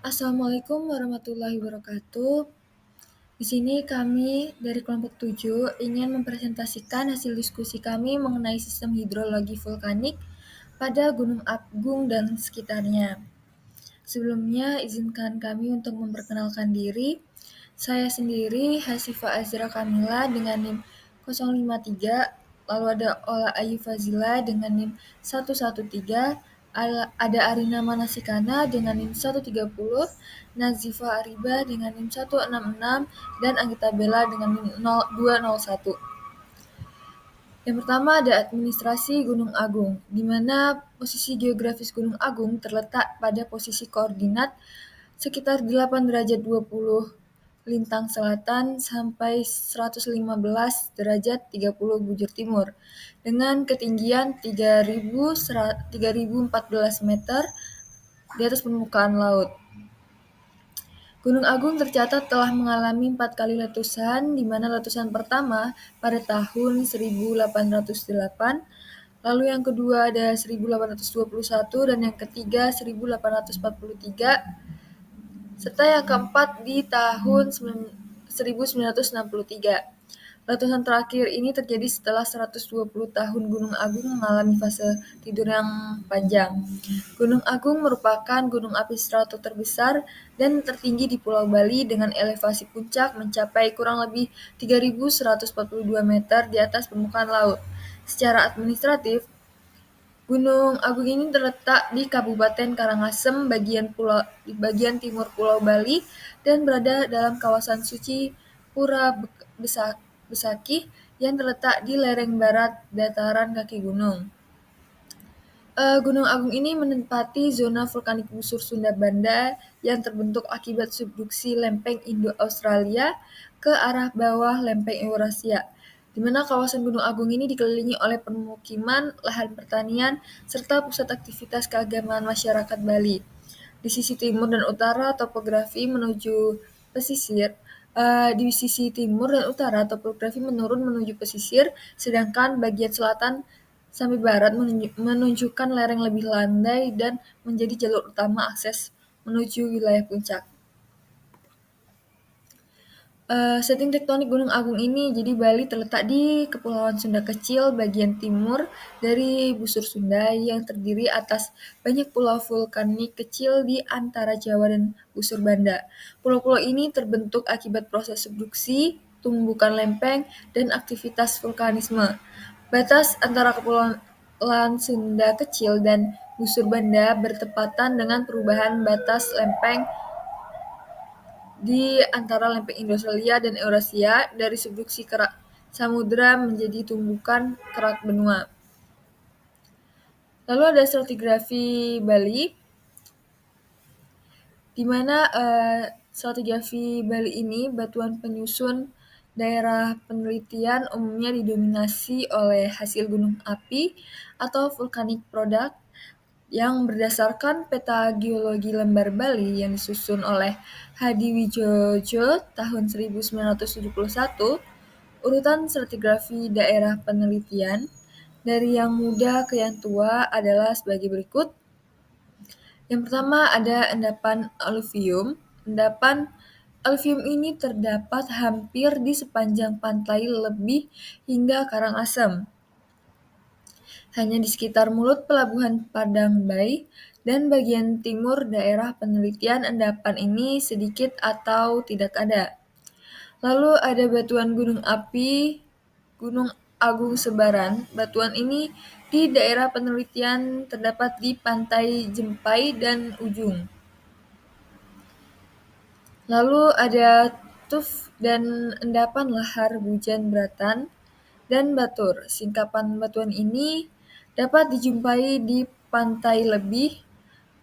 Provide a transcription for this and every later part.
Assalamualaikum warahmatullahi wabarakatuh. Di sini kami dari kelompok 7 ingin mempresentasikan hasil diskusi kami mengenai sistem hidrologi vulkanik pada Gunung Agung dan sekitarnya. Sebelumnya, izinkan kami untuk memperkenalkan diri. Saya sendiri Hasifa Azra Kamila dengan NIM 053, lalu ada Ola Ayu Fazila dengan NIM 113, ada Arina Manasikana dengan NIM 130, Nazifa Ariba dengan NIM 166, dan Anggita Bella dengan NIM 201. Yang pertama ada administrasi Gunung Agung, di mana posisi geografis Gunung Agung terletak pada posisi koordinat sekitar 8 derajat 20 lintang selatan sampai 115 derajat 30 bujur timur, dengan ketinggian 3.014 meter di atas permukaan laut. Gunung Agung tercatat telah mengalami 4 kali letusan, di mana letusan pertama pada tahun 1808, lalu yang kedua ada 1821, dan yang ketiga 1843, serta yang keempat di tahun 1963. Letusan terakhir ini terjadi setelah 120 tahun Gunung Agung mengalami fase tidur yang panjang. Gunung Agung merupakan gunung api strato terbesar dan tertinggi di Pulau Bali dengan elevasi puncak mencapai kurang lebih 3.142 meter di atas permukaan laut. Secara administratif, Gunung Agung ini terletak di Kabupaten Karangasem, bagian timur Pulau Bali, dan berada dalam kawasan suci Pura Besakih yang terletak di lereng barat dataran kaki gunung. Gunung Agung ini menempati zona vulkanik busur Sunda Banda yang terbentuk akibat subduksi lempeng Indo-Australia ke arah bawah lempeng Eurasia, di mana kawasan Gunung Agung ini dikelilingi oleh permukiman, lahan pertanian, serta pusat aktivitas keagamaan masyarakat Bali. Di sisi timur dan utara topografi menuju pesisir, di sisi timur dan utara topografi menurun menuju pesisir, sedangkan bagian selatan sampai barat menunjukkan lereng lebih landai dan menjadi jalur utama akses menuju wilayah puncak. Setting tektonik Gunung Agung ini, jadi Bali terletak di Kepulauan Sunda Kecil bagian timur dari busur Sunda yang terdiri atas banyak pulau vulkanik kecil di antara Jawa dan busur Banda. Pulau-pulau ini terbentuk akibat proses subduksi, tumbukan lempeng, dan aktivitas vulkanisme. Batas antara Kepulauan Sunda Kecil dan busur Banda bertepatan dengan perubahan batas lempeng di antara lempeng Indo-Australia dan Eurasia dari subduksi kerak samudra menjadi tumbukan kerak benua. Lalu ada stratigrafi Bali, di mana stratigrafi Bali ini batuan penyusun daerah penelitian umumnya didominasi oleh hasil gunung api atau volcanic product yang berdasarkan peta geologi lembar Bali yang disusun oleh Hadi Wijojo tahun 1971, urutan stratigrafi daerah penelitian dari yang muda ke yang tua adalah sebagai berikut. Yang pertama ada endapan aluvium. Endapan aluvium ini terdapat hampir di sepanjang pantai Lebih hingga Karangasem, hanya di sekitar mulut pelabuhan Padang Bay dan bagian timur daerah penelitian endapan ini sedikit atau tidak ada. Lalu ada batuan gunung api Gunung Agung Sebaran. Batuan ini di daerah penelitian terdapat di Pantai Jempai dan Ujung. Lalu ada tuf dan endapan lahar Bujan Bratan dan Batur. Singkapan batuan ini dapat dijumpai di Pantai Lebih,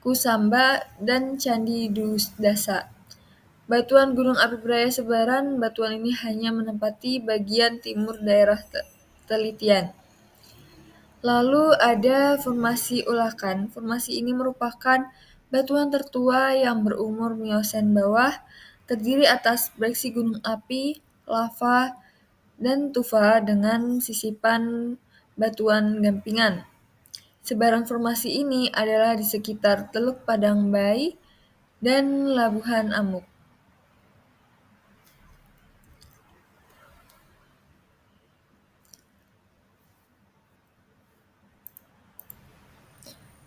Kusamba, dan Candi Dasa. Batuan Gunung Api Beraya Sebaran, batuan ini hanya menempati bagian timur daerah telitian. Lalu ada formasi Ulakan. Formasi ini merupakan batuan tertua yang berumur Miosen bawah, terdiri atas breksi gunung api, lava, dan tufa dengan sisipan batuan gampingan. Sebaran formasi ini adalah di sekitar Teluk Padang Bay, dan Labuhan Amuk.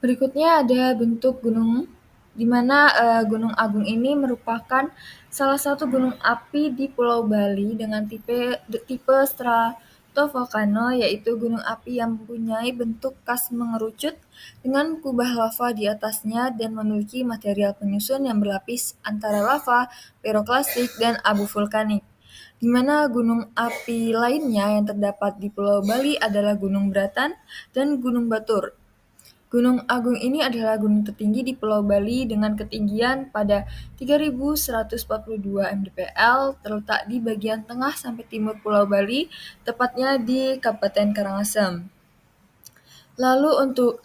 Berikutnya ada bentuk gunung, di mana Gunung Agung ini merupakan salah satu gunung api di Pulau Bali dengan tipe stratovolcano, yaitu gunung api yang mempunyai bentuk khas mengerucut dengan kubah lava di atasnya dan memiliki material penyusun yang berlapis antara lava, piroklastik, dan abu vulkanik. Di mana gunung api lainnya yang terdapat di Pulau Bali adalah Gunung Bratan dan Gunung Batur. Gunung Agung ini adalah gunung tertinggi di Pulau Bali dengan ketinggian pada 3.142 mdpl, terletak di bagian tengah sampai timur Pulau Bali, tepatnya di Kabupaten Karangasem. Lalu untuk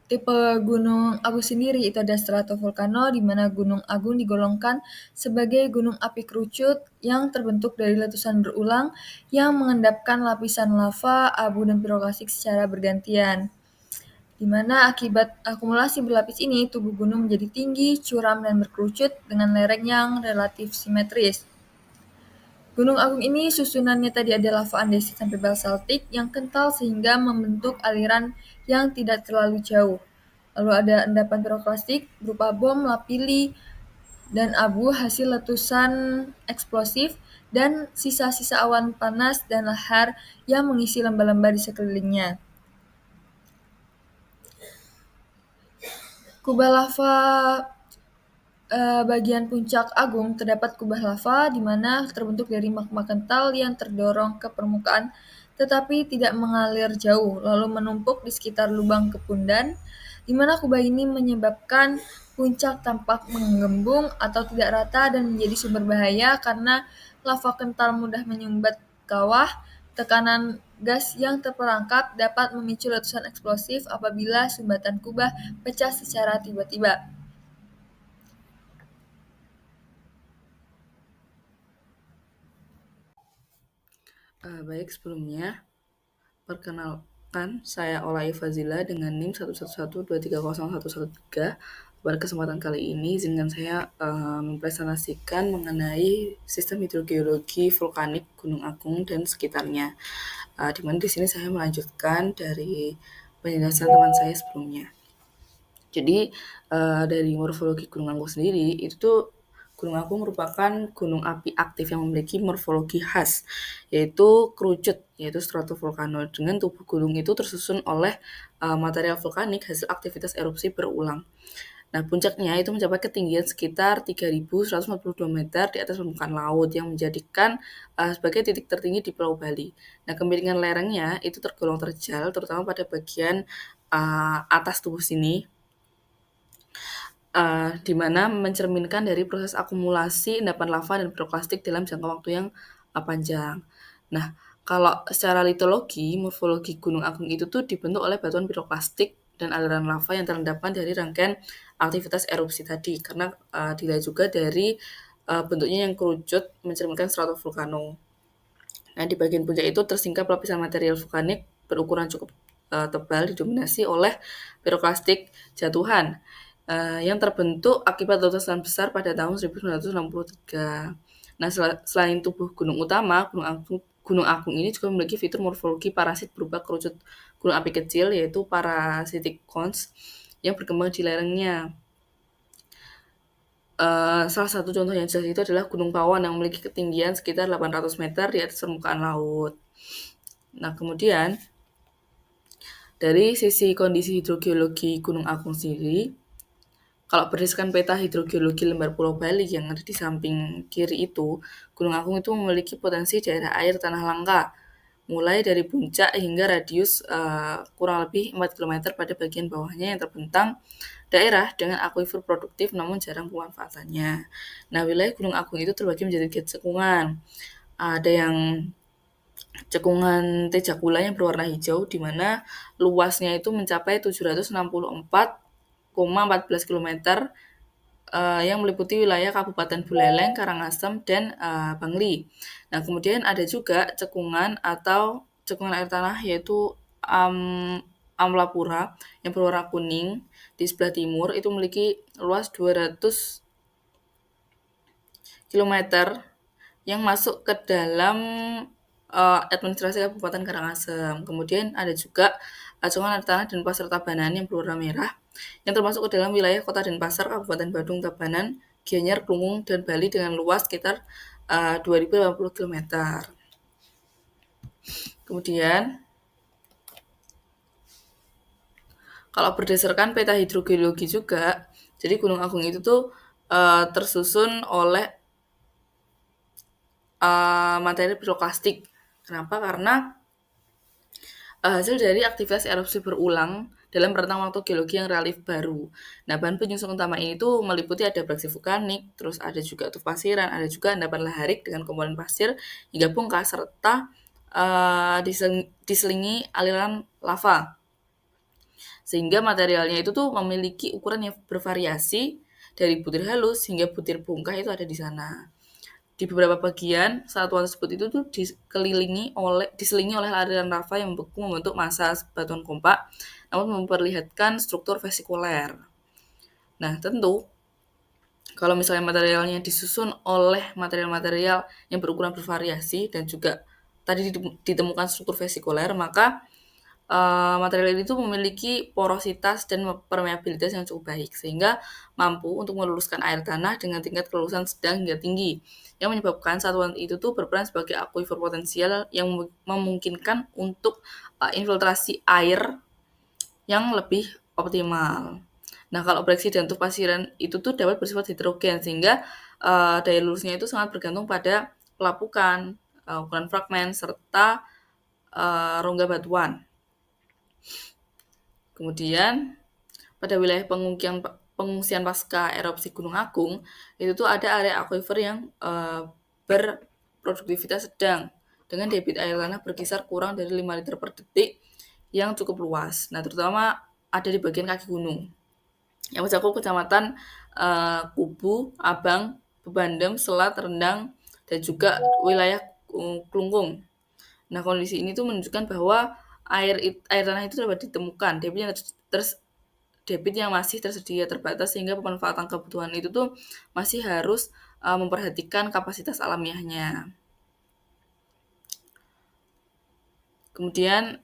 tipe Gunung Agung sendiri itu ada stratovolcano, di mana Gunung Agung digolongkan sebagai gunung api kerucut yang terbentuk dari letusan berulang yang mengendapkan lapisan lava, abu, dan piroklastik secara bergantian, di mana akibat akumulasi berlapis ini tubuh gunung menjadi tinggi, curam, dan berkerucut dengan lereng yang relatif simetris. Gunung Agung ini susunannya tadi ada lava andesit sampai basaltik yang kental sehingga membentuk aliran yang tidak terlalu jauh. Lalu ada endapan piroklastik berupa bom, lapili, dan abu hasil letusan eksplosif, dan sisa-sisa awan panas dan lahar yang mengisi lembah-lembah di sekelilingnya. Kubah lava bagian puncak agung terdapat kubah lava di mana terbentuk dari magma kental yang terdorong ke permukaan tetapi tidak mengalir jauh, lalu menumpuk di sekitar lubang kepundan, di mana kubah ini menyebabkan puncak tampak menggembung atau tidak rata dan menjadi sumber bahaya karena lava kental mudah menyumbat kawah. Tekanan gas yang terperangkap dapat memicu letusan eksplosif apabila sumbatan kubah pecah secara tiba-tiba. Baik, sebelumnya perkenalkan saya Olai Fazila dengan NIM 111230113. Pada kesempatan kali ini izinkan saya mempresentasikan mengenai sistem hidrogeologi vulkanik Gunung Agung dan sekitarnya. Di mana di sini saya melanjutkan dari penjelasan teman saya sebelumnya. Jadi dari morfologi Gunung Agung sendiri itu tuh Gunung Agung merupakan gunung api aktif yang memiliki morfologi khas, yaitu kerucut, yaitu stratovolcano. Dengan tubuh gunung itu tersusun oleh material vulkanik hasil aktivitas erupsi berulang. Nah, puncaknya itu mencapai ketinggian sekitar 3.142 meter di atas permukaan laut yang menjadikan sebagai titik tertinggi di Pulau Bali. Nah, kemiringan lerengnya itu tergolong terjal, terutama pada bagian atas tubuh sini, di mana mencerminkan dari proses akumulasi endapan lava dan piroklastik dalam jangka waktu yang panjang. Nah, kalau secara litologi, morfologi Gunung Agung itu tuh dibentuk oleh batuan piroklastik dan aliran lava yang terendapkan dari rangkaian aktivitas erupsi tadi, karena dilihat juga dari bentuknya yang kerucut mencerminkan stratovolcano. Nah, di bagian puncak itu tersingkap lapisan material vulkanik berukuran cukup tebal didominasi oleh piroklastik jatuhan yang terbentuk akibat letusan besar pada tahun 1963. Nah, selain tubuh gunung utama, Gunung Agung ini juga memiliki fitur morfologi parasit berupa kerucut gunung api kecil, yaitu parasitic cones yang berkembang di lerengnya. Salah satu contoh yang jelas itu adalah Gunung Pawon yang memiliki ketinggian sekitar 800 meter di atas permukaan laut. Nah, kemudian dari sisi kondisi hidrogeologi Gunung Agung sendiri, kalau berdasarkan peta hidrogeologi lembar Pulau Bali yang ada di samping kiri itu, Gunung Agung itu memiliki potensi daerah air tanah langka, mulai dari puncak hingga radius kurang lebih 4 km pada bagian bawahnya yang terbentang daerah dengan akuifer produktif namun jarang pemanfaatannya. Nah, wilayah Gunung Agung itu terbagi menjadi 3 cekungan. Ada yang cekungan Tejakula yang berwarna hijau, di mana luasnya itu mencapai 764,14 km yang meliputi wilayah Kabupaten Buleleng, Karangasem, dan Bangli. Nah, kemudian ada juga cekungan atau cekungan air tanah yaitu Amlapura yang berwarna kuning di sebelah timur itu memiliki luas 200 kilometer yang masuk ke dalam administrasi Kabupaten Karangasem. Kemudian ada juga Acungan Air Tanah Denpasar Tabanan yang berwarna merah yang termasuk ke dalam wilayah Kota Denpasar, Kabupaten Badung, Tabanan, Gianyar, Klungkung, dan Bali dengan luas sekitar 2.080 km. Kemudian kalau berdasarkan peta hidrogeologi juga, jadi Gunung Agung itu tuh tersusun oleh materi piroklastik. Kenapa? Karena hasil dari aktivitas erupsi berulang dalam rentang waktu geologi yang relatif baru. Nah, bahan penyusun utama ini tuh meliputi ada beraksi vulkanik, terus ada juga tuff pasiran, ada juga endapan laharik dengan komponen pasir hingga bongkah serta diselingi aliran lava. Sehingga materialnya itu tuh memiliki ukuran yang bervariasi dari butir halus hingga butir bongkah itu ada di sana. Di beberapa bagian, satuan tersebut itu tuh diselingi oleh aliran lava yang membeku membentuk massa batuan kompak, namun memperlihatkan struktur vesikuler. Nah, tentu kalau misalnya materialnya disusun oleh material-material yang berukuran bervariasi dan juga tadi ditemukan struktur vesikuler, maka material itu memiliki porositas dan permeabilitas yang cukup baik sehingga mampu untuk meluluskan air tanah dengan tingkat kelulusan sedang hingga tinggi yang menyebabkan satuan itu tuh berperan sebagai akuifer potensial yang memungkinkan untuk infiltrasi air yang lebih optimal. Nah, kalau breksi dan tuff pasiran itu tuh dapat bersifat heterogen sehingga daya lulusnya itu sangat bergantung pada pelapukan, ukuran fragmen serta rongga batuan. Kemudian pada wilayah pengungsian pasca erupsi Gunung Agung itu tuh ada area akuifer yang berproduktivitas sedang dengan debit air tanah berkisar kurang dari 5 liter per detik yang cukup luas. Nah, terutama ada di bagian kaki gunung yang mencakup kecamatan Kubu, Abang, Bebandem, Selat, Rendang, dan juga wilayah Klungkung. Nah, kondisi ini tuh menunjukkan bahwa air tanah itu dapat ditemukan, debit yang masih tersedia terbatas sehingga pemanfaatan kebutuhan itu tuh masih harus memperhatikan kapasitas alamiahnya. Kemudian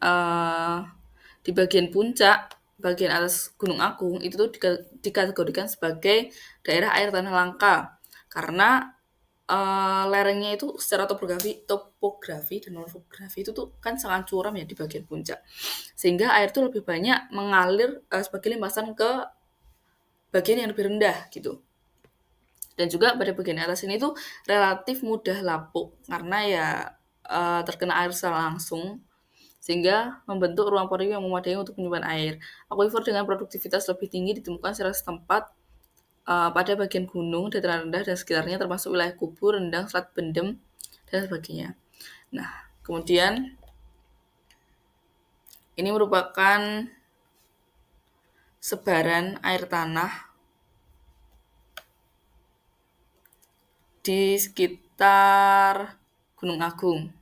di bagian puncak, bagian atas Gunung Agung itu tuh dikategorikan sebagai daerah air tanah langka karena lerengnya itu secara topografi dan morfografi itu tuh kan sangat curam ya di bagian puncak. Sehingga air tuh lebih banyak mengalir sebagai limpasan ke bagian yang lebih rendah gitu. Dan juga pada bagian atas ini tuh relatif mudah lapuk karena ya terkena air secara langsung sehingga membentuk ruang pori yang memadai untuk menyimpan air. Akuifer dengan produktivitas lebih tinggi ditemukan secara setempat pada bagian gunung, dataran rendah dan sekitarnya termasuk wilayah Kubu, Rendang, Selat Bendem, dan sebagainya. Nah, kemudian ini merupakan sebaran air tanah di sekitar Gunung Agung.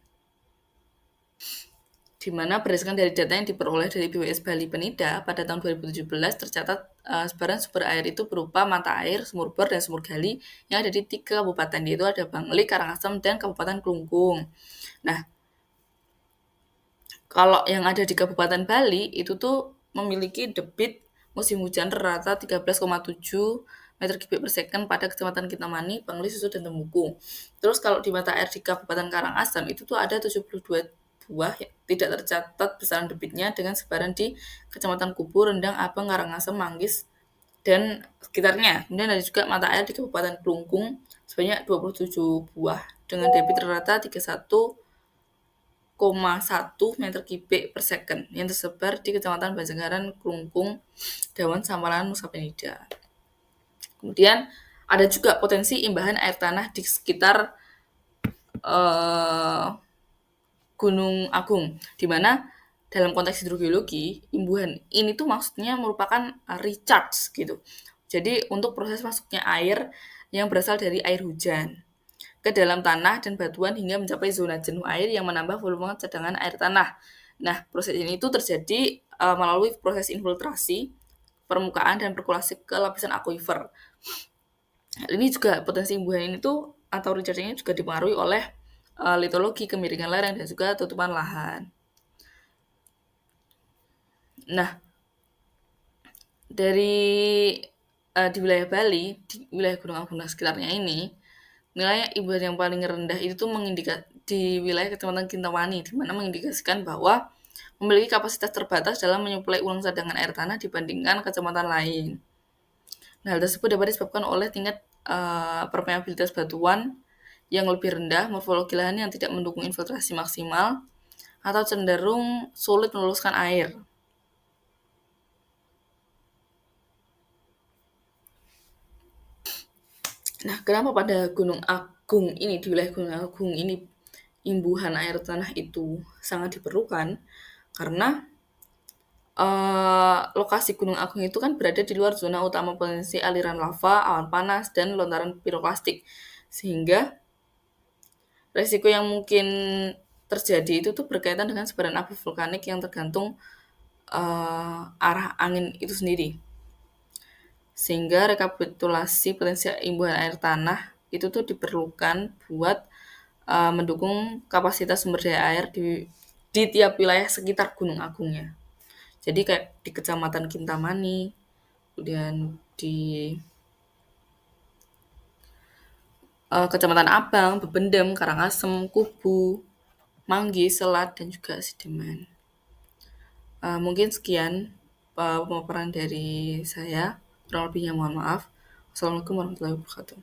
Di mana berdasarkan dari data yang diperoleh dari BWS Bali Penida pada tahun 2017 tercatat sebaran sumber air itu berupa mata air, sumur bor, dan sumur gali yang ada di 3 kabupaten, yaitu ada Bangli, Karangasem, dan Kabupaten Klungkung. Nah, kalau yang ada di Kabupaten Bali itu tuh memiliki debit musim hujan rata 13,7 meter kubik per second pada Kecamatan Kintamani, Bangli, Susu, dan Temuku. Terus kalau di mata air di Kabupaten Karangasem itu tuh ada 72 buah tidak tercatat besaran debitnya dengan sebaran di Kecamatan Kubu, Rendang, Abang, Karangasem, Manggis, dan sekitarnya. Kemudian ada juga mata air di Kabupaten Klungkung sebanyak 27 buah dengan debit rata 31,1 meter kubik per second yang tersebar di Kecamatan Banjarnegara, Klungkung, Dawan, Samaran, Nusa Penida. Kemudian ada juga potensi imbahan air tanah di sekitar Gunung Agung, di mana dalam konteks hidrogeologi, imbuhan ini tuh maksudnya merupakan recharge gitu. Jadi untuk proses masuknya air yang berasal dari air hujan ke dalam tanah dan batuan hingga mencapai zona jenuh air yang menambah volume cadangan air tanah. Nah, proses ini tuh terjadi melalui proses infiltrasi permukaan dan perkulasi ke lapisan akuifer. Ini juga potensi imbuhan ini tuh atau recharging juga dipengaruhi oleh litologi, kemiringan lereng, dan juga tutupan lahan. Nah, dari di wilayah Bali, di wilayah Gunung Agung dan sekitarnya ini, nilai imbuhan yang paling rendah itu tuh di wilayah Kecamatan Kintamani, di mana mengindikasikan bahwa memiliki kapasitas terbatas dalam menyuplai ulang cadangan air tanah dibandingkan kecamatan lain. Nah, hal tersebut dapat disebabkan oleh tingkat permeabilitas batuan yang lebih rendah, morfologi lahan yang tidak mendukung infiltrasi maksimal, atau cenderung sulit meluluskan air. Nah, kenapa pada Gunung Agung ini, di wilayah Gunung Agung ini, imbuhan air tanah itu sangat diperlukan? Karena lokasi Gunung Agung itu kan berada di luar zona utama potensi aliran lava, awan panas, dan lontaran piroklastik. Sehingga resiko yang mungkin terjadi itu tuh berkaitan dengan sebaran abu vulkanik yang tergantung arah angin itu sendiri. Sehingga rekapitulasi potensi imbuhan air tanah itu tuh diperlukan buat mendukung kapasitas sumber daya air di tiap wilayah sekitar Gunung Agungnya. Jadi kayak di Kecamatan Kintamani, kemudian di Kecamatan Abang, Bebendem, Karangasem, Kubu, Manggis, Selat, dan juga Sideman. Mungkin sekian pemaparan dari saya. Kurang lebihnya mohon maaf. Assalamualaikum warahmatullahi wabarakatuh.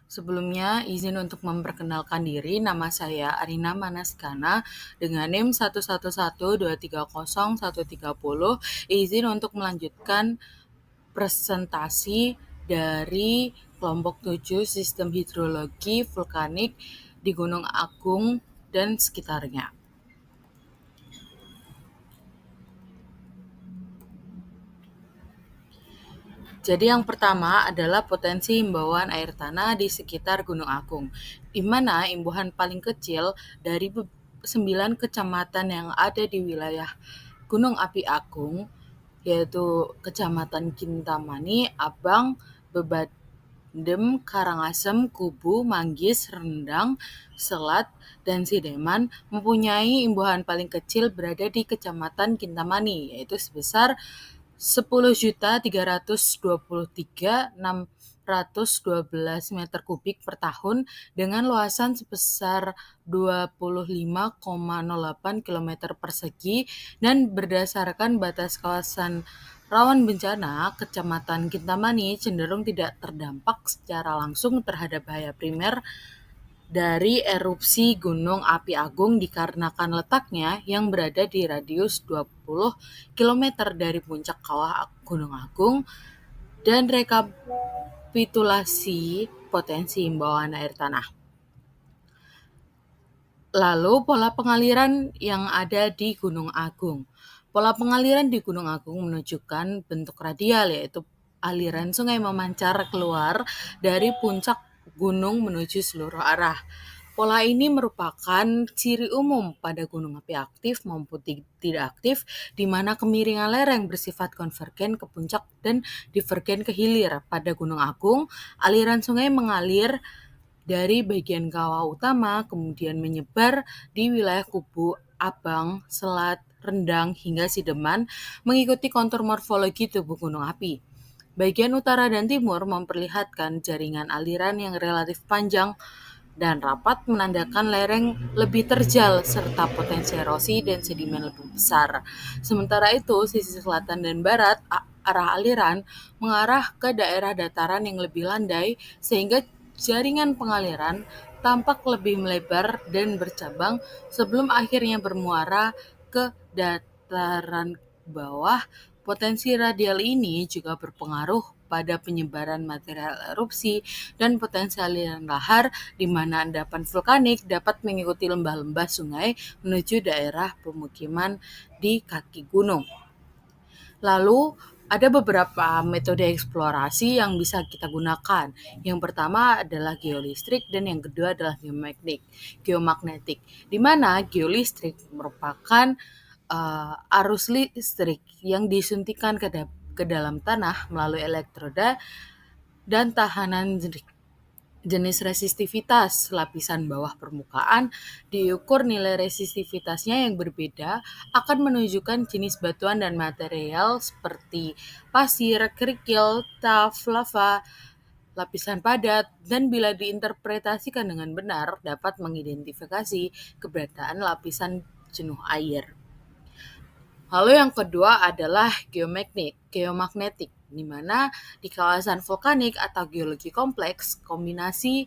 Sebelumnya, izin untuk memperkenalkan diri, nama saya Arina Manaskana dengan NIM 111230130. Izin untuk melanjutkan presentasi dari kelompok 7 Sistem Hidrologi Vulkanik di Gunung Agung dan sekitarnya. Jadi yang pertama adalah potensi imbauan air tanah di sekitar Gunung Agung, di mana imbuhan paling kecil dari 9 kecamatan yang ada di wilayah Gunung Api Agung, yaitu Kecamatan Kintamani, Abang, Bebendem, Karangasem, Kubu, Manggis, Rendang, Selat, dan Sideman mempunyai imbuhan paling kecil berada di Kecamatan Kintamani, yaitu sebesar 10.323.612 meter kubik per tahun dengan luasan sebesar 25,08 km persegi, dan berdasarkan batas kawasan rawan bencana, Kecamatan Kintamani cenderung tidak terdampak secara langsung terhadap bahaya primer dari erupsi Gunung Api Agung dikarenakan letaknya yang berada di radius 20 km dari puncak kawah Gunung Agung, dan rekapitulasi potensi imbauan air tanah. Lalu pola pengaliran yang ada di Gunung Agung. Pola pengaliran di Gunung Agung menunjukkan bentuk radial, yaitu aliran sungai memancar keluar dari puncak gunung menuju seluruh arah. Pola ini merupakan ciri umum pada gunung api aktif maupun tidak aktif, di mana kemiringan lereng bersifat konvergen ke puncak dan divergen ke hilir. Pada Gunung Agung, aliran sungai mengalir dari bagian kawah utama, kemudian menyebar di wilayah Kubu, Abang, Selat, Rendang, hingga Sideman, mengikuti kontur morfologi tubuh gunung api. Bagian utara dan timur memperlihatkan jaringan aliran yang relatif panjang dan rapat, menandakan lereng lebih terjal serta potensi erosi dan sedimen lebih besar. Sementara itu, sisi selatan dan barat arah aliran mengarah ke daerah dataran yang lebih landai, sehingga jaringan pengaliran tampak lebih melebar dan bercabang sebelum akhirnya bermuara ke dataran bawah. Potensi radial ini juga berpengaruh pada penyebaran material erupsi dan potensi aliran lahar, di mana endapan vulkanik dapat mengikuti lembah-lembah sungai menuju daerah pemukiman di kaki gunung. Lalu ada beberapa metode eksplorasi yang bisa kita gunakan. Yang pertama adalah geolistrik dan yang kedua adalah geomagnetik. Di mana geolistrik merupakan arus listrik yang disuntikan ke dalam tanah melalui elektroda dan tahanan jenis resistivitas lapisan bawah permukaan diukur nilai resistivitasnya yang berbeda akan menunjukkan jenis batuan dan material seperti pasir, kerikil, tuff, lava, lapisan padat, dan bila diinterpretasikan dengan benar dapat mengidentifikasi keberadaan lapisan jenuh air. Lalu yang kedua adalah geomagnetik, di mana di kawasan vulkanik atau geologi kompleks, kombinasi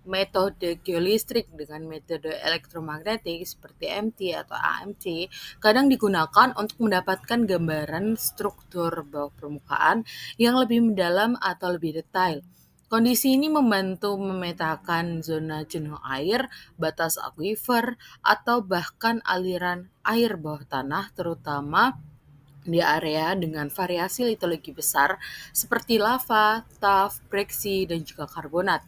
metode geolistrik dengan metode elektromagnetik seperti MT atau AMC kadang digunakan untuk mendapatkan gambaran struktur bawah permukaan yang lebih mendalam atau lebih detail. Kondisi ini membantu memetakan zona jenuh air, batas akuifer, atau bahkan aliran air bawah tanah, terutama di area dengan variasi litologi besar seperti lava, tuff, breksi, dan juga karbonat.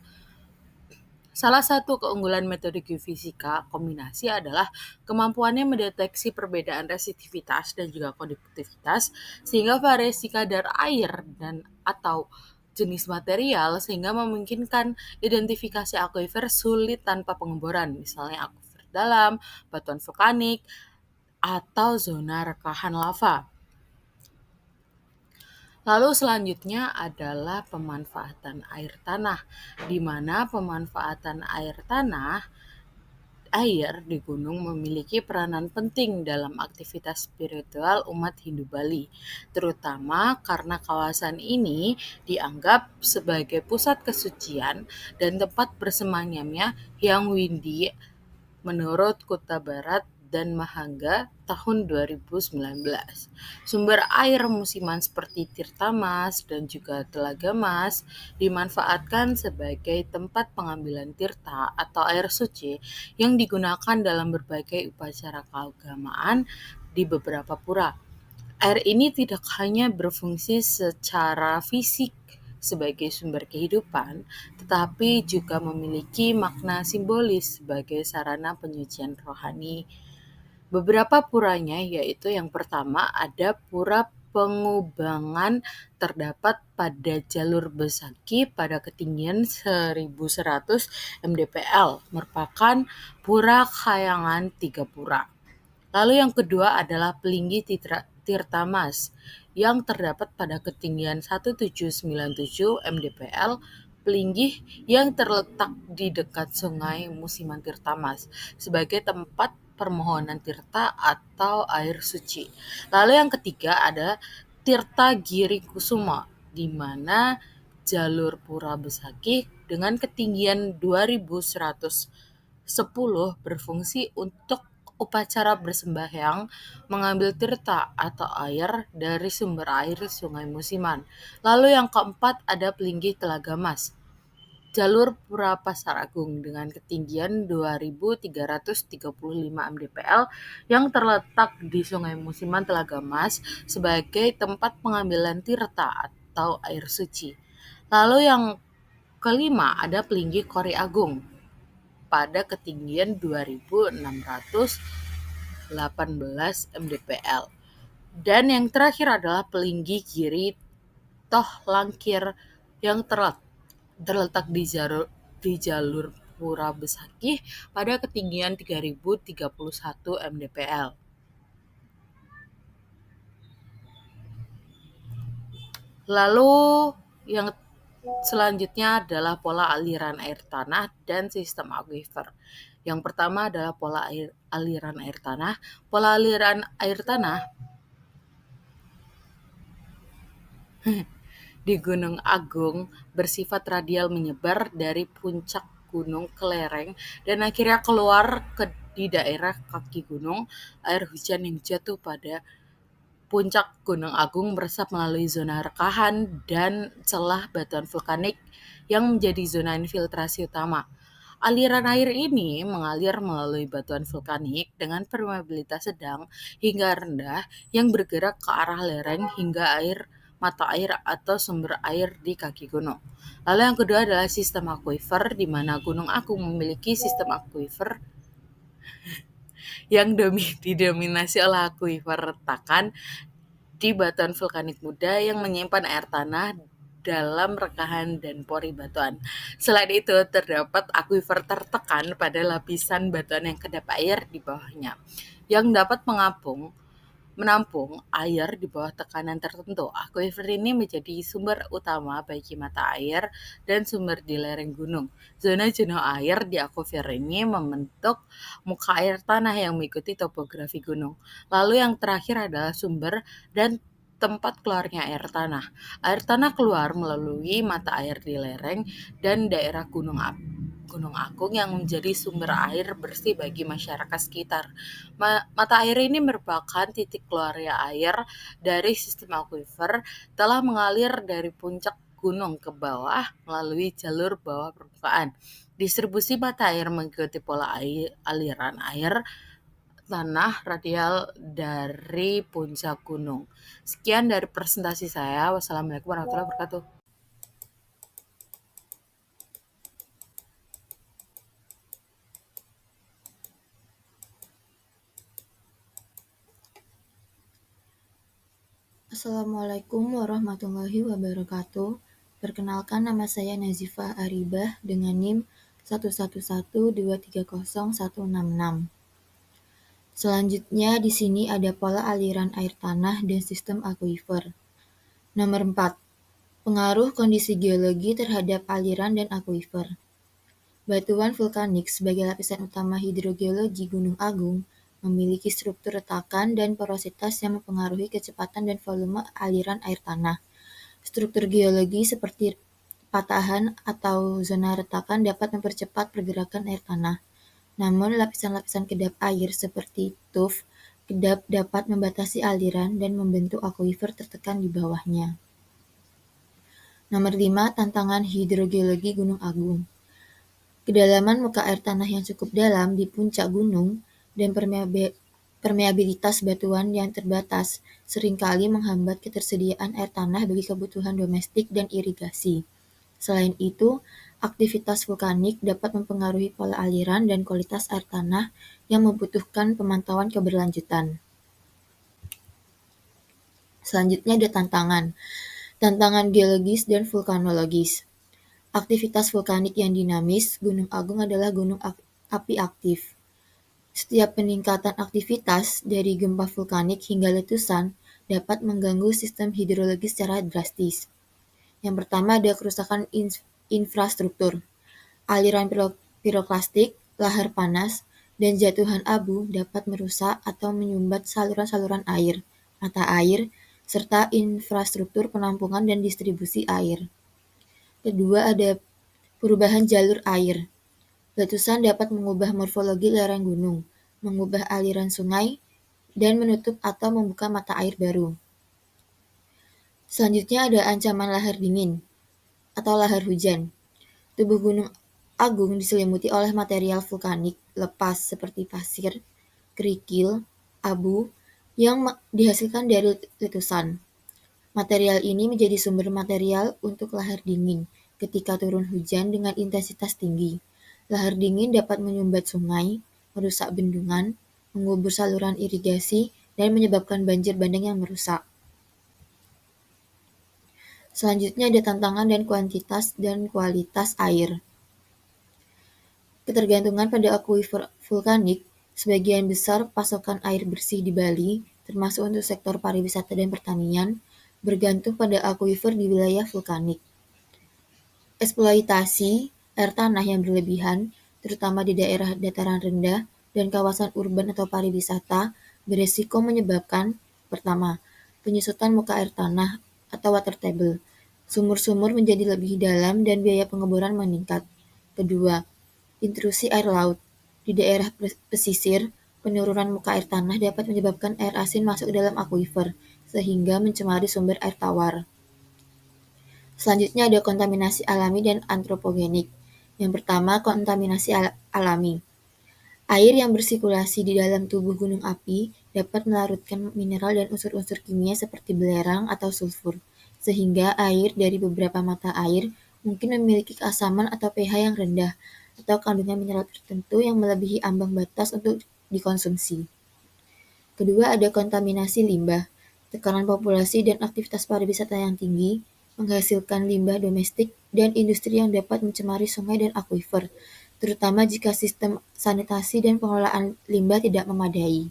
Salah satu keunggulan metode geofisika kombinasi adalah kemampuannya mendeteksi perbedaan resistivitas dan juga konduktivitas sehingga variasi kadar air dan atau jenis material sehingga memungkinkan identifikasi akuifer sulit tanpa pengeboran, misalnya akuifer dalam, batuan vulkanik, atau zona rekahan lava. Lalu selanjutnya adalah pemanfaatan air tanah, di mana pemanfaatan air di gunung memiliki peranan penting dalam aktivitas spiritual umat Hindu Bali, terutama karena kawasan ini dianggap sebagai pusat kesucian dan tempat bersemayamnya Hyang Windy menurut Kuta Barat dan Mahangga tahun 2019. Sumber air musiman seperti Tirta Mas dan juga Telaga Mas dimanfaatkan sebagai tempat pengambilan tirta atau air suci yang digunakan dalam berbagai upacara keagamaan di beberapa pura. Air ini tidak hanya berfungsi secara fisik sebagai sumber kehidupan, tetapi juga memiliki makna simbolis sebagai sarana penyucian rohani. Beberapa puranya yaitu yang pertama ada Pura Pengubangan terdapat pada jalur Besaki pada ketinggian 1100 mdpl, merupakan pura khayangan 3 pura. Lalu yang kedua adalah Pelinggi Tirta Mas yang terdapat pada ketinggian 1797 mdpl, Pelinggih yang terletak di dekat Sungai Musiman Tirta Mas sebagai tempat permohonan tirta atau air suci. Lalu yang ketiga ada Tirta Giri Kusuma, di mana jalur Pura Besaki dengan ketinggian 2110 berfungsi untuk upacara bersembahyang mengambil tirta atau air dari sumber air Sungai Musiman. Lalu yang keempat ada Pelinggih Telaga Mas, jalur Pura Pasar Agung dengan ketinggian 2335 mdpl yang terletak di Sungai Musiman Telaga Mas sebagai tempat pengambilan tirta atau air suci. Lalu yang kelima ada Pelinggih Kori Agung pada ketinggian 2618 mdpl. Dan yang terakhir adalah Pelinggih Giri Toh Langkir yang terletak di jalur Pura Besaki pada ketinggian 3031 mdpl. Lalu yang selanjutnya adalah pola aliran air tanah dan sistem akuifer. Yang pertama adalah pola aliran air tanah. Pola aliran air tanah di Gunung Agung bersifat radial menyebar dari puncak gunung ke lereng dan akhirnya keluar di daerah kaki gunung. Air hujan yang jatuh pada puncak Gunung Agung meresap melalui zona rekahan dan celah batuan vulkanik yang menjadi zona infiltrasi utama. Aliran air ini mengalir melalui batuan vulkanik dengan permeabilitas sedang hingga rendah yang bergerak ke arah lereng hingga mata air atau sumber air di kaki gunung. Lalu yang kedua adalah sistem akuifer, di mana Gunung Agung memiliki sistem akuifer yang didominasi oleh akuifer retakan di batuan vulkanik muda yang menyimpan air tanah dalam rekahan dan pori batuan. Selain itu, terdapat akuifer tertekan pada lapisan batuan yang kedap air di bawahnya, yang dapat menampung air di bawah tekanan tertentu. Akuifer ini menjadi sumber utama bagi mata air dan sumber di lereng gunung. Zona jenuh air di akuifer ini membentuk muka air tanah yang mengikuti topografi gunung. Lalu yang terakhir adalah sumber dan tempat keluarnya air tanah. Air tanah keluar melalui mata air di lereng dan daerah Gunung Agung yang menjadi sumber air bersih bagi masyarakat sekitar. Mata air ini merupakan titik keluarnya air dari sistem akuifer telah mengalir dari puncak gunung ke bawah melalui jalur bawah permukaan. Distribusi mata air mengikuti pola aliran air tanah radial dari puncak gunung. Sekian dari presentasi saya. Wassalamualaikum warahmatullahi wabarakatuh. Assalamualaikum warahmatullahi wabarakatuh. Perkenalkan, nama saya Nazifah Aribah dengan NIM 111230166. Selanjutnya di sini ada pola aliran air tanah dan sistem akuifer. Nomor 4. Pengaruh kondisi geologi terhadap aliran dan akuifer. Batuan vulkanik sebagai lapisan utama hidrogeologi Gunung Agung memiliki struktur retakan dan porositas yang mempengaruhi kecepatan dan volume aliran air tanah. Struktur geologi seperti patahan atau zona retakan dapat mempercepat pergerakan air tanah. Namun lapisan-lapisan kedap air seperti tuf kedap dapat membatasi aliran dan membentuk akuifer tertekan di bawahnya. Nomor 5. Tantangan hidrogeologi Gunung Agung. Kedalaman muka air tanah yang cukup dalam di puncak gunung dan permeabilitas batuan yang terbatas seringkali menghambat ketersediaan air tanah bagi kebutuhan domestik dan irigasi. Selain itu, aktivitas vulkanik dapat mempengaruhi pola aliran dan kualitas air tanah yang membutuhkan pemantauan keberlanjutan. Selanjutnya ada tantangan geologis dan vulkanologis. Aktivitas vulkanik yang dinamis, Gunung Agung adalah gunung api aktif. Setiap peningkatan aktivitas dari gempa vulkanik hingga letusan dapat mengganggu sistem hidrologi secara drastis. Yang pertama ada kerusakan infrastruktur. Aliran piroklastik, lahar panas, dan jatuhan abu dapat merusak atau menyumbat saluran-saluran air, mata air, serta infrastruktur penampungan dan distribusi air. Kedua ada perubahan jalur air. Letusan dapat mengubah morfologi lereng gunung, mengubah aliran sungai, dan menutup atau membuka mata air baru. Selanjutnya ada ancaman lahar dingin atau lahar hujan. Tubuh Gunung Agung diselimuti oleh material vulkanik lepas seperti pasir, kerikil, abu yang dihasilkan dari letusan. Material ini menjadi sumber material untuk lahar dingin ketika turun hujan dengan intensitas tinggi. Lahar dingin dapat menyumbat sungai, merusak bendungan, mengubur saluran irigasi, dan menyebabkan banjir bandang yang merusak. Selanjutnya ada tantangan dan kuantitas dan kualitas air. Ketergantungan pada akuifer vulkanik, sebagian besar pasokan air bersih di Bali, termasuk untuk sektor pariwisata dan pertanian, bergantung pada akuifer di wilayah vulkanik. Eksploitasi air tanah yang berlebihan, terutama di daerah dataran rendah dan kawasan urban atau pariwisata, beresiko menyebabkan, pertama, penyusutan muka air tanah atau water table. Sumur-sumur menjadi lebih dalam dan biaya pengeboran meningkat. Kedua, intrusi air laut. Di daerah pesisir, penurunan muka air tanah dapat menyebabkan air asin masuk dalam akuifer, sehingga mencemari sumber air tawar. Selanjutnya ada kontaminasi alami dan antropogenik. Yang pertama, kontaminasi alami. Air yang bersirkulasi di dalam tubuh gunung api dapat melarutkan mineral dan unsur-unsur kimia seperti belerang atau sulfur, sehingga air dari beberapa mata air mungkin memiliki keasaman atau pH yang rendah, atau kandungan mineral tertentu yang melebihi ambang batas untuk dikonsumsi. Kedua, ada kontaminasi limbah. Tekanan populasi dan aktivitas pariwisata yang tinggi menghasilkan limbah domestik dan industri yang dapat mencemari sungai dan akuifer, terutama jika sistem sanitasi dan pengelolaan limbah tidak memadai.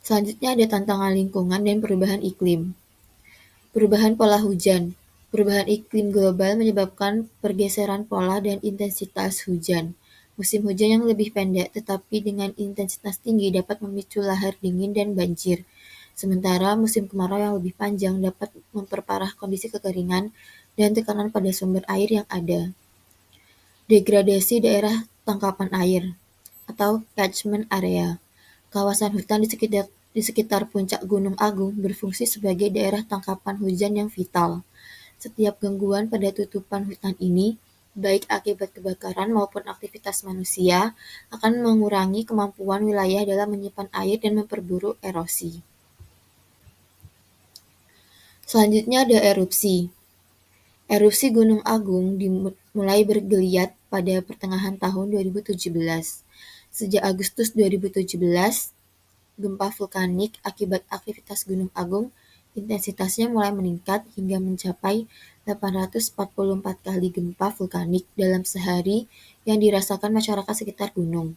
Selanjutnya ada tantangan lingkungan dan perubahan iklim. Perubahan pola hujan. Perubahan iklim global menyebabkan pergeseran pola dan intensitas hujan. Musim hujan yang lebih pendek tetapi dengan intensitas tinggi dapat memicu lahar dingin dan banjir. Sementara musim kemarau yang lebih panjang dapat memperparah kondisi kekeringan dan tekanan pada sumber air yang ada. Degradasi daerah tangkapan air atau catchment area. Kawasan hutan di sekitar puncak Gunung Agung berfungsi sebagai daerah tangkapan hujan yang vital. Setiap gangguan pada tutupan hutan ini, baik akibat kebakaran maupun aktivitas manusia, akan mengurangi kemampuan wilayah dalam menyimpan air dan memperburuk erosi. Selanjutnya ada erupsi. Erupsi Gunung Agung mulai bergeliat pada pertengahan tahun 2017. Sejak Agustus 2017, gempa vulkanik akibat aktivitas Gunung Agung intensitasnya mulai meningkat hingga mencapai 844 kali gempa vulkanik dalam sehari yang dirasakan masyarakat sekitar gunung.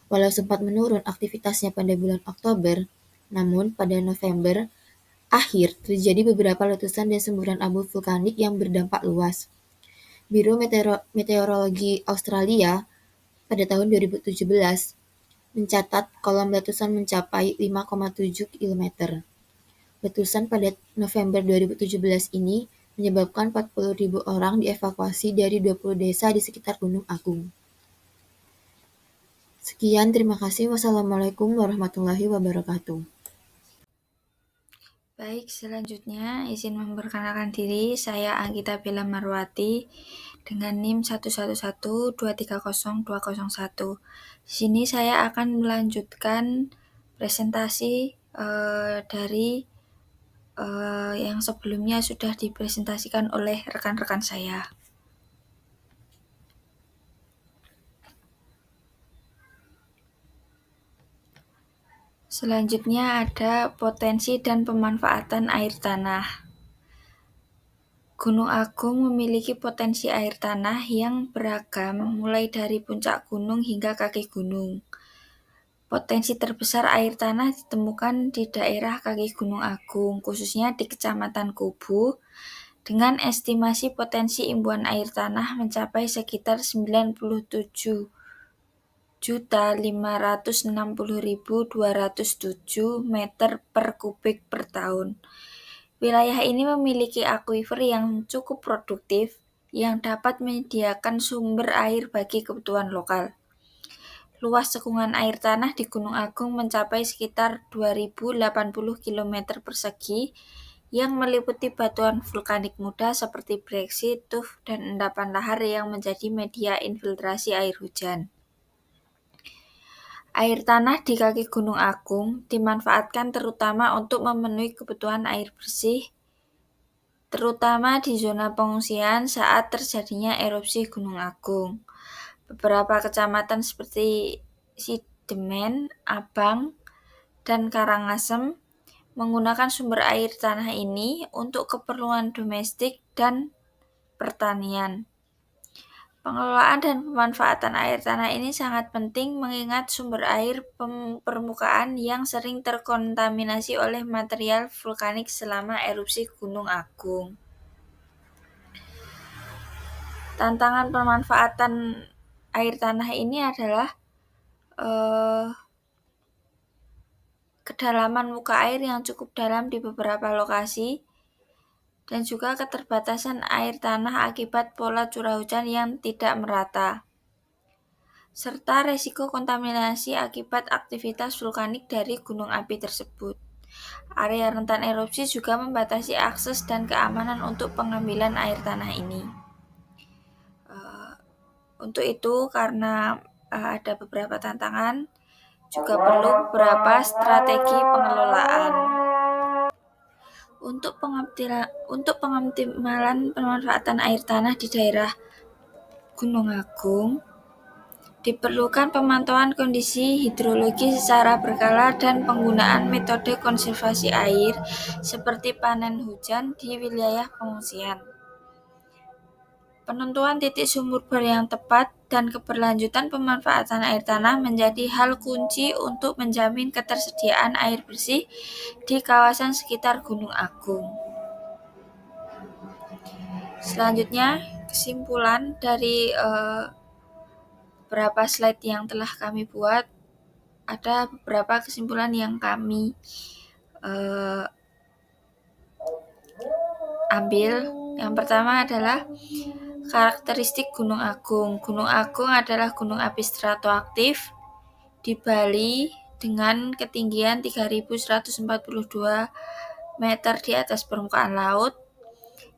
Walau sempat menurun aktivitasnya pada bulan Oktober, namun pada November akhir terjadi beberapa letusan dan semburan abu vulkanik yang berdampak luas. Biro Meteorologi Australia pada tahun 2017 mencatat kolom letusan mencapai 5,7 km. Letusan pada November 2017 ini menyebabkan 40.000 orang dievakuasi dari 20 desa di sekitar Gunung Agung. Sekian, terima kasih. Wassalamualaikum warahmatullahi wabarakatuh. Baik, selanjutnya izin memperkenalkan diri, saya Anggita Bella Marwati dengan NIM 111230201. Di sini saya akan melanjutkan presentasi dari yang sebelumnya sudah dipresentasikan oleh rekan-rekan saya. Selanjutnya ada potensi dan pemanfaatan air tanah. Gunung Agung memiliki potensi air tanah yang beragam mulai dari puncak gunung hingga kaki gunung. Potensi terbesar air tanah ditemukan di daerah kaki Gunung Agung, khususnya di Kecamatan Kubu, dengan estimasi potensi imbuhan air tanah mencapai sekitar 97.560.207 meter per kubik per tahun. Wilayah ini memiliki akuifer yang cukup produktif yang dapat menyediakan sumber air bagi kebutuhan lokal. Luas cekungan air tanah di Gunung Agung mencapai sekitar 2.080 km persegi yang meliputi batuan vulkanik muda seperti breksi, tuf, dan endapan lahar yang menjadi media infiltrasi air hujan. Air tanah di kaki Gunung Agung dimanfaatkan terutama untuk memenuhi kebutuhan air bersih, terutama di zona pengungsian saat terjadinya erupsi Gunung Agung. Beberapa kecamatan seperti Sidemen, Abang, dan Karangasem menggunakan sumber air tanah ini untuk keperluan domestik dan pertanian. Pengelolaan dan pemanfaatan air tanah ini sangat penting mengingat sumber air permukaan yang sering terkontaminasi oleh material vulkanik selama erupsi Gunung Agung. Tantangan pemanfaatan air tanah ini adalah kedalaman muka air yang cukup dalam di beberapa lokasi, dan juga keterbatasan air tanah akibat pola curah hujan yang tidak merata, serta resiko kontaminasi akibat aktivitas vulkanik dari gunung api tersebut. Area rentan erupsi juga membatasi akses dan keamanan untuk pengambilan air tanah ini. Untuk itu, karena ada beberapa tantangan, juga perlu beberapa strategi pengelolaan. Untuk pengoptimalan pemanfaatan air tanah di daerah Gunung Agung, Diperlukan pemantauan kondisi hidrologi secara berkala dan penggunaan metode konservasi air seperti panen hujan di wilayah pengungsian. Penentuan titik sumur bor yang tepat dan keberlanjutan pemanfaatan air tanah menjadi hal kunci untuk menjamin ketersediaan air bersih di kawasan sekitar Gunung Agung. Selanjutnya, kesimpulan dari beberapa slide yang telah kami buat, ada beberapa kesimpulan yang kami ambil. Yang pertama adalah karakteristik Gunung Agung. Gunung Agung adalah gunung api stratoaktif di Bali dengan ketinggian 3.142 meter di atas permukaan laut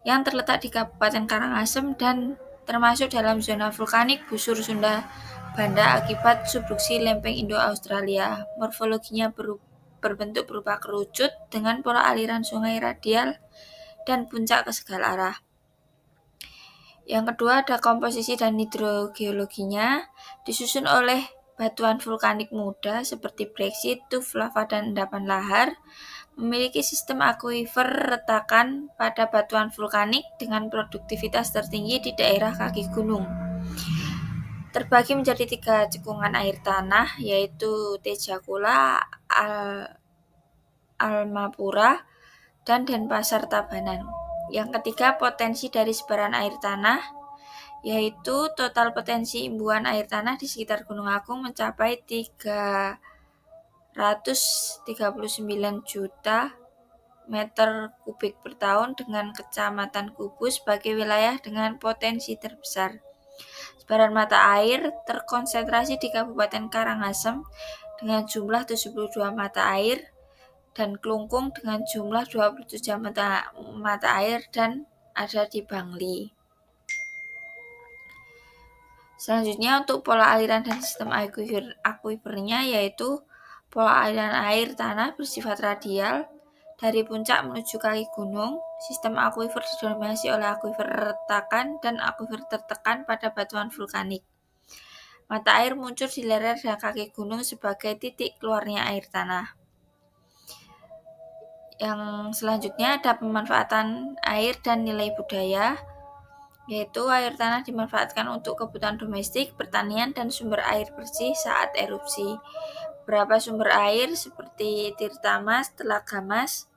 yang terletak di Kabupaten Karangasem dan termasuk dalam zona vulkanik busur Sunda Banda akibat subduksi lempeng Indo-Australia. Morfologinya berbentuk berupa kerucut dengan pola aliran sungai radial dan puncak ke segala arah. Yang kedua ada komposisi dan hidrogeologinya, disusun oleh batuan vulkanik muda seperti breksit, tuf, lava, dan endapan lahar, memiliki sistem akuifer retakan pada batuan vulkanik dengan produktivitas tertinggi di daerah kaki gunung. Terbagi menjadi 3 cekungan air tanah, yaitu Tejakula, Almapura, dan Denpasar Tabanan. Yang ketiga, potensi dari sebaran air tanah, yaitu total potensi imbuhan air tanah di sekitar Gunung Agung mencapai 339 juta meter kubik per tahun dengan Kecamatan Kubu sebagai wilayah dengan potensi terbesar. Sebaran mata air terkonsentrasi di Kabupaten Karangasem dengan jumlah 72 mata air dan Klungkung dengan jumlah 27 mata air dan ada di Bangli. Selanjutnya untuk pola aliran dan sistem akuifernya, yaitu pola aliran air tanah bersifat radial dari puncak menuju kaki gunung. Sistem akuifer didominasi oleh akuifer retakan dan akuifer tertekan pada batuan vulkanik. Mata air muncul di lereng dan kaki gunung sebagai titik keluarnya air tanah. Yang selanjutnya ada pemanfaatan air dan nilai budaya, yaitu air tanah dimanfaatkan untuk kebutuhan domestik, pertanian, dan sumber air bersih saat erupsi. Beberapa sumber air seperti Tirta Mas, Telaga Mas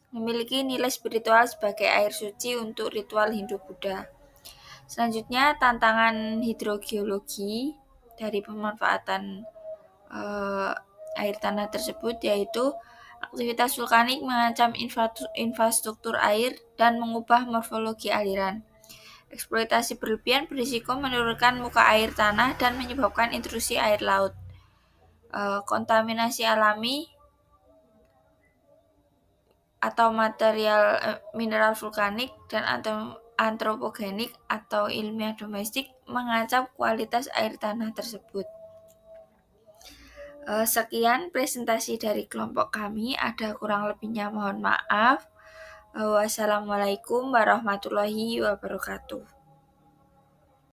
memiliki nilai spiritual sebagai air suci untuk ritual Hindu-Buddha. Selanjutnya, tantangan hidrogeologi dari pemanfaatan air tanah tersebut, yaitu aktivitas vulkanik mengancam infrastruktur air dan mengubah morfologi aliran. Eksploitasi berlebihan berisiko menurunkan muka air tanah dan menyebabkan intrusi air laut. Kontaminasi alami atau material mineral vulkanik dan antropogenik atau ilmiah domestik mengancam kualitas air tanah tersebut. Sekian presentasi dari kelompok kami, ada kurang lebihnya mohon maaf. Wassalamualaikum warahmatullahi wabarakatuh.